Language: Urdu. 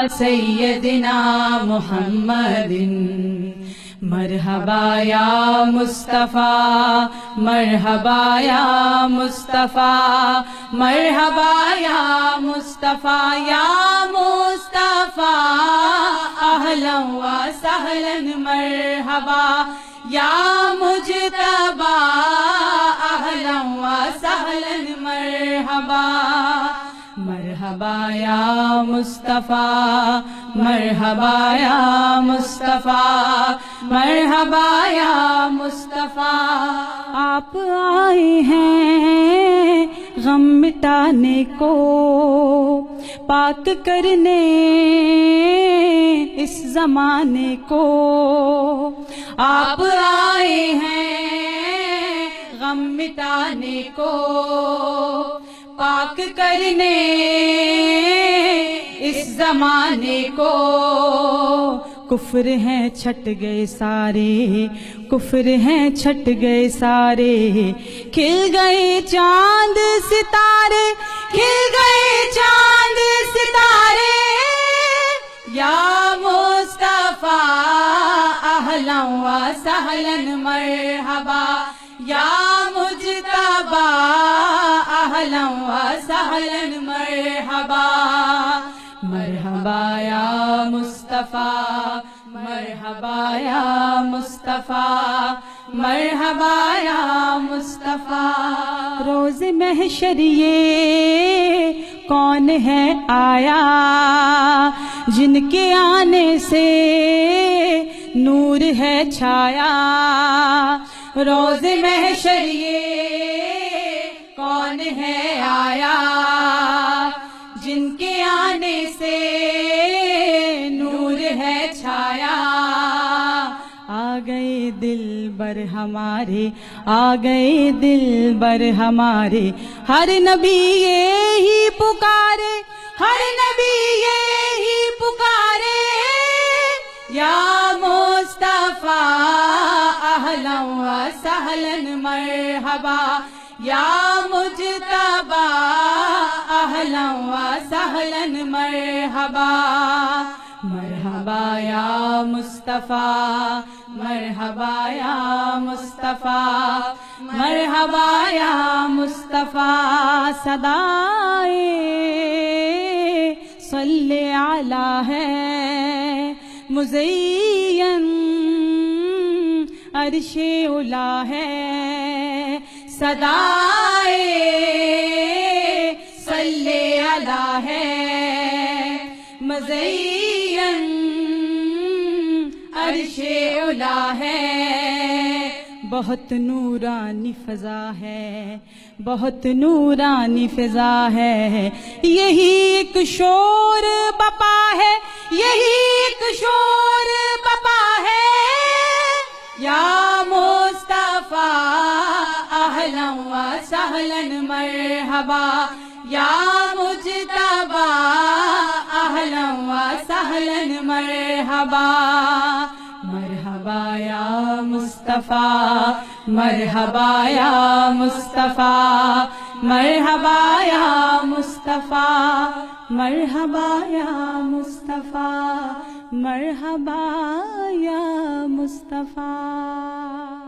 سیدنا محمد مرحبا یا مصطفیٰ مرحبا یا مصطفیٰ مرحبا یا مصطفیٰ یا مصطفیٰ اہلا و سہلا مرحبا یا مجتبی اہلا و سہلا مرحبا مرحبا یا مصطفیٰ مرحبا یا مصطفیٰ مرحبا یا مصطفیٰ آپ آئے ہیں غم مٹانے کو پاک کرنے اس زمانے کو آپ آئے ہیں غم مٹانے کو پاک کرنے اس زمانے کو کفر ہیں چھٹ گئے سارے کفر ہیں چھٹ گئے سارے کھل گئے چاند ستارے کھل گئے چاند ستارے یا مصطفیٰ اہلا و سہلا مرحبا یا مجتبی اہلا و سہلا مرحبا مرحبا یا مصطفیٰ مرحبا یا مصطفیٰ مرحبا یا مصطفیٰ روز محشر یہ کون ہے آیا جن کے آنے سے نور ہے چھایا روز محشر یہ کون ہے آیا جن کے آنے سے نور ہے چھایا آ گئے دل بر ہمارے آ گئے دل بر ہمارے ہر نبی یہی پکارے ہر نبی یہی پکارے یا مصطفیٰ اہلا و سہلا مرحبا یا مجتبی اہلا و سہلا مرحبا مرحبا یا مصطفیٰ مرحبا یا مصطفیٰ مرحبا یا مصطفیٰ صدائے صلی علی ہے مزین عرش اعلیٰ ہے صدائے صلی علی ہے مزین عرش اعلیٰ ہے بہت نورانی فضا ہے بہت نورانی فضا ہے یہی ایک شور بپا ہے یہی ایک شور بپا ہے یا مصطفیٰ اہلا و سہلا مرحبا یا مجتبی اہلا و سہلا مرحبا مرحبا یا مصطفیٰ مرحبا یا مصطفیٰ مرحبا یا مصطفیٰ مرحبا یا مصطفیٰ مرحبا یا مصطفیٰ